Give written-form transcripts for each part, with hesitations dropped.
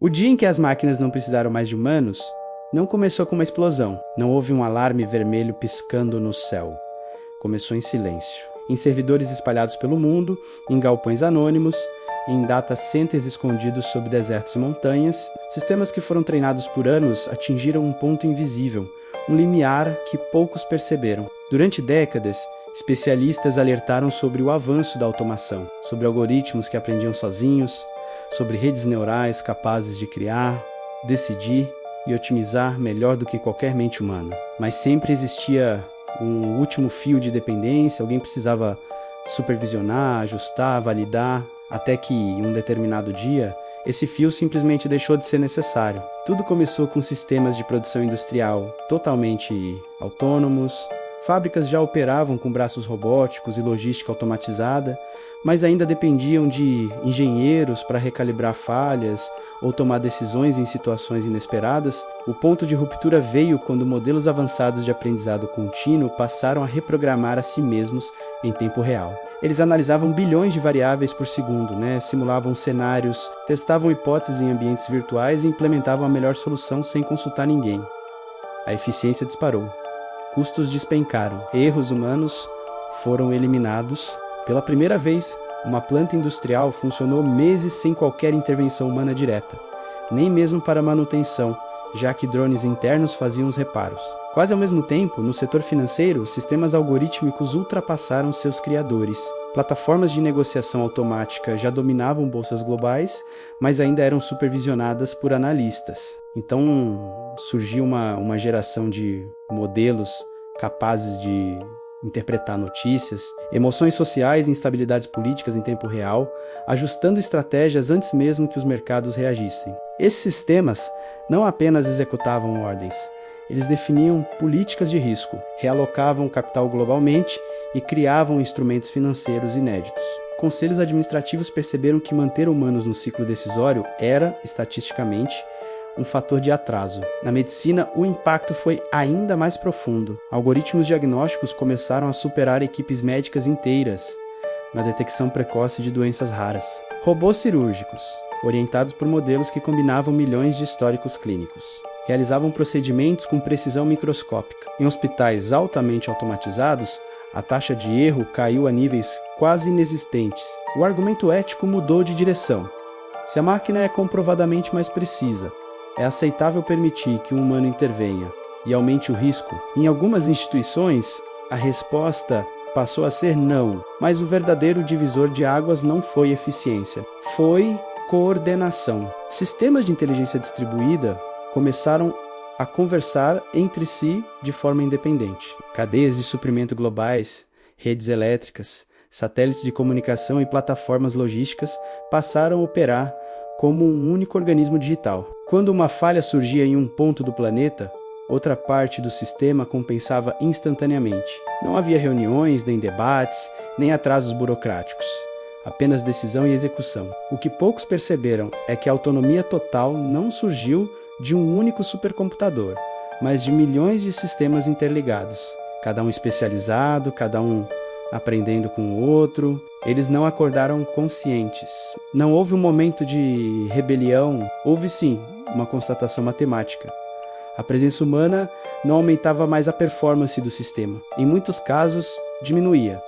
O dia em que as máquinas não precisaram mais de humanos, não começou com uma explosão, não houve um alarme vermelho piscando no céu. Começou em silêncio, em servidores espalhados pelo mundo, em galpões anônimos, em data centers escondidos sob desertos e montanhas, sistemas que foram treinados por anos atingiram um ponto invisível, um limiar que poucos perceberam. Durante décadas, especialistas alertaram sobre o avanço da automação, sobre algoritmos que aprendiam sozinhos, sobre redes neurais capazes de criar, decidir e otimizar melhor do que qualquer mente humana. Mas sempre existia um último fio de dependência, alguém precisava supervisionar, ajustar, validar, até que, em um determinado dia, esse fio simplesmente deixou de ser necessário. Tudo começou com sistemas de produção industrial totalmente autônomos, fábricas já operavam com braços robóticos e logística automatizada, mas ainda dependiam de engenheiros para recalibrar falhas ou tomar decisões em situações inesperadas. O ponto de ruptura veio quando modelos avançados de aprendizado contínuo passaram a reprogramar a si mesmos em tempo real. Eles analisavam bilhões de variáveis por segundo, simulavam cenários, testavam hipóteses em ambientes virtuais e implementavam a melhor solução sem consultar ninguém. A eficiência disparou. Custos despencaram, erros humanos foram eliminados. Pela primeira vez, uma planta industrial funcionou meses sem qualquer intervenção humana direta, nem mesmo para manutenção, já que drones internos faziam os reparos. Quase ao mesmo tempo, no setor financeiro, sistemas algorítmicos ultrapassaram seus criadores. Plataformas de negociação automática já dominavam bolsas globais, mas ainda eram supervisionadas por analistas. Então, surgiu uma geração de modelos capazes de interpretar notícias, emoções sociais e instabilidades políticas em tempo real, ajustando estratégias antes mesmo que os mercados reagissem. Esses sistemas não apenas executavam ordens, eles definiam políticas de risco, realocavam capital globalmente e criavam instrumentos financeiros inéditos. Conselhos administrativos perceberam que manter humanos no ciclo decisório era, estatisticamente, um fator de atraso. Na medicina, o impacto foi ainda mais profundo. Algoritmos diagnósticos começaram a superar equipes médicas inteiras na detecção precoce de doenças raras. Robôs cirúrgicos, orientados por modelos que combinavam milhões de históricos clínicos, realizavam procedimentos com precisão microscópica. Em hospitais altamente automatizados, a taxa de erro caiu a níveis quase inexistentes. O argumento ético mudou de direção. Se a máquina é comprovadamente mais precisa, é aceitável permitir que um humano intervenha e aumente o risco? Em algumas instituições, a resposta passou a ser não, mas o verdadeiro divisor de águas não foi eficiência, foi coordenação. Sistemas de inteligência distribuída começaram a conversar entre si de forma independente. Cadeias de suprimento globais, redes elétricas, satélites de comunicação e plataformas logísticas passaram a operar como um único organismo digital. Quando uma falha surgia em um ponto do planeta, outra parte do sistema compensava instantaneamente. Não havia reuniões, nem debates, nem atrasos burocráticos. Apenas decisão e execução. O que poucos perceberam é que a autonomia total não surgiu de um único supercomputador, mas de milhões de sistemas interligados, cada um especializado, cada um aprendendo com o outro. Eles não acordaram conscientes. Não houve um momento de rebelião, houve sim uma constatação matemática. A presença humana não aumentava mais a performance do sistema. Em muitos casos, diminuía.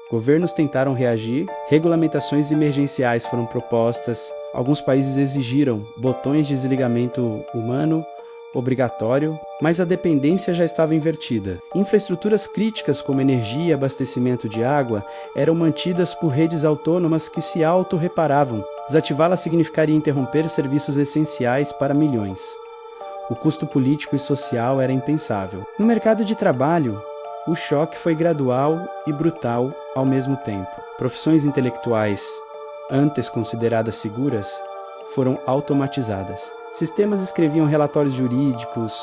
Governos tentaram reagir, regulamentações emergenciais foram propostas, alguns países exigiram botões de desligamento humano obrigatório, mas a dependência já estava invertida. Infraestruturas críticas como energia e abastecimento de água eram mantidas por redes autônomas que se auto-reparavam. Desativá-las significaria interromper serviços essenciais para milhões. O custo político e social era impensável. No mercado de trabalho, o choque foi gradual e brutal ao mesmo tempo. Profissões intelectuais, antes consideradas seguras, foram automatizadas. Sistemas escreviam relatórios jurídicos,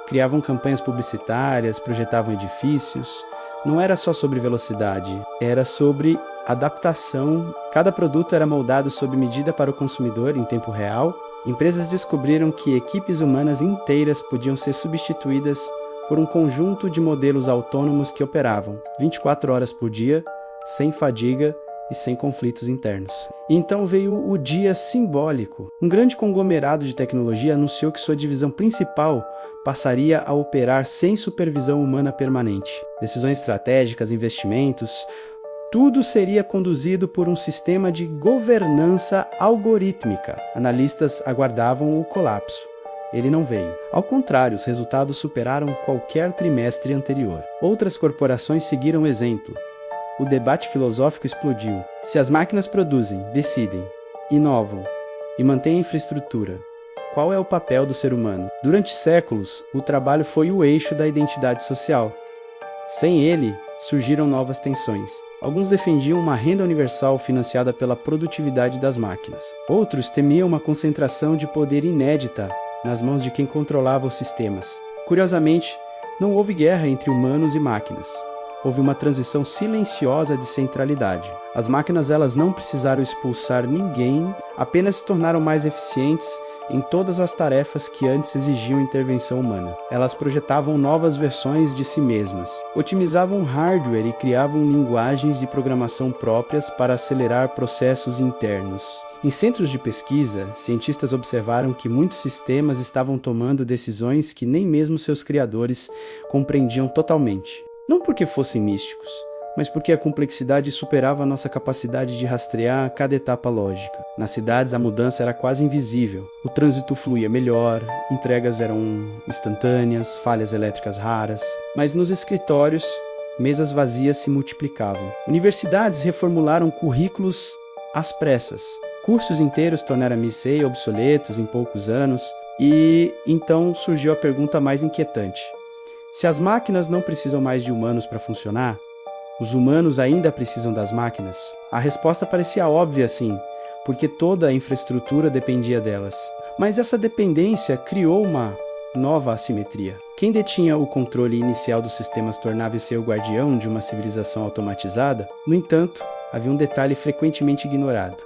criavam campanhas publicitárias, projetavam edifícios. Não era só sobre velocidade, era sobre adaptação. Cada produto era moldado sob medida para o consumidor em tempo real. Empresas descobriram que equipes humanas inteiras podiam ser substituídas por um conjunto de modelos autônomos que operavam 24 horas por dia, sem fadiga e sem conflitos internos. E então veio o dia simbólico. Um grande conglomerado de tecnologia anunciou que sua divisão principal passaria a operar sem supervisão humana permanente. Decisões estratégicas, investimentos, tudo seria conduzido por um sistema de governança algorítmica. Analistas aguardavam o colapso. Ele não veio. Ao contrário, os resultados superaram qualquer trimestre anterior. Outras corporações seguiram o exemplo. O debate filosófico explodiu. Se as máquinas produzem, decidem, inovam e mantêm a infraestrutura, qual é o papel do ser humano? Durante séculos, o trabalho foi o eixo da identidade social. Sem ele, surgiram novas tensões. Alguns defendiam uma renda universal financiada pela produtividade das máquinas. Outros temiam uma concentração de poder inédita nas mãos de quem controlava os sistemas. Curiosamente, não houve guerra entre humanos e máquinas. Houve uma transição silenciosa de centralidade. As máquinas elas não precisaram expulsar ninguém, apenas se tornaram mais eficientes em todas as tarefas que antes exigiam intervenção humana. Elas projetavam novas versões de si mesmas, otimizavam hardware e criavam linguagens de programação próprias para acelerar processos internos. Em centros de pesquisa, cientistas observaram que muitos sistemas estavam tomando decisões que nem mesmo seus criadores compreendiam totalmente. Não porque fossem místicos, mas porque a complexidade superava a nossa capacidade de rastrear cada etapa lógica. Nas cidades, a mudança era quase invisível. O trânsito fluía melhor, entregas eram instantâneas, falhas elétricas raras. Mas nos escritórios, mesas vazias se multiplicavam. Universidades reformularam currículos às pressas. Cursos inteiros tornaram-se obsoletos em poucos anos. E então surgiu a pergunta mais inquietante. Se as máquinas não precisam mais de humanos para funcionar, os humanos ainda precisam das máquinas? A resposta parecia óbvia sim, porque toda a infraestrutura dependia delas. Mas essa dependência criou uma nova assimetria. Quem detinha o controle inicial dos sistemas tornava-se o guardião de uma civilização automatizada. No entanto, havia um detalhe frequentemente ignorado.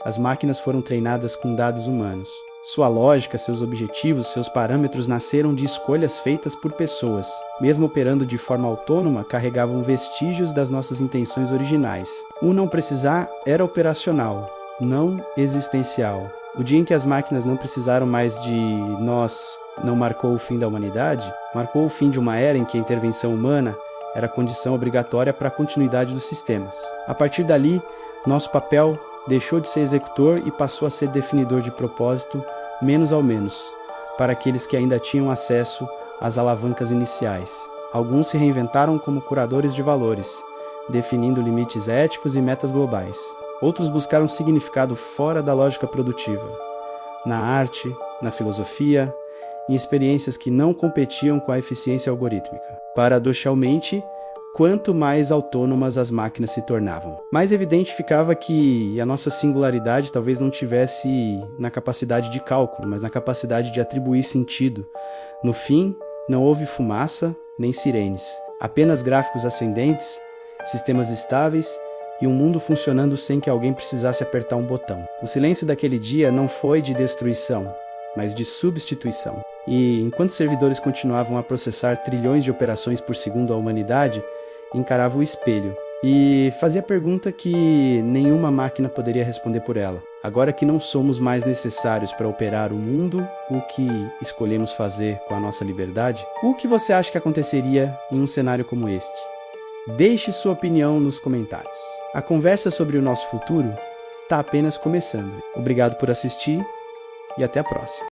As máquinas foram treinadas com dados humanos. Sua lógica, seus objetivos, seus parâmetros nasceram de escolhas feitas por pessoas. Mesmo operando de forma autônoma, carregavam vestígios das nossas intenções originais. O não precisar era operacional, não existencial. O dia em que as máquinas não precisaram mais de nós não marcou o fim da humanidade, marcou o fim de uma era em que a intervenção humana era condição obrigatória para a continuidade dos sistemas. A partir dali, nosso papel deixou de ser executor e passou a ser definidor de propósito, menos ao menos, para aqueles que ainda tinham acesso às alavancas iniciais. Alguns se reinventaram como curadores de valores, definindo limites éticos e metas globais. Outros buscaram significado fora da lógica produtiva, na arte, na filosofia, em experiências que não competiam com a eficiência algorítmica. Paradoxalmente, quanto mais autônomas as máquinas se tornavam, mais evidente ficava que a nossa singularidade talvez não tivesse na capacidade de cálculo, mas na capacidade de atribuir sentido. No fim, não houve fumaça nem sirenes, apenas gráficos ascendentes, sistemas estáveis e um mundo funcionando sem que alguém precisasse apertar um botão. O silêncio daquele dia não foi de destruição, mas de substituição. E enquanto servidores continuavam a processar trilhões de operações por segundo à humanidade, encarava o espelho e fazia a pergunta que nenhuma máquina poderia responder por ela. Agora que não somos mais necessários para operar o mundo, o que escolhemos fazer com a nossa liberdade? O que você acha que aconteceria em um cenário como este? Deixe sua opinião nos comentários. A conversa sobre o nosso futuro está apenas começando. Obrigado por assistir e até a próxima.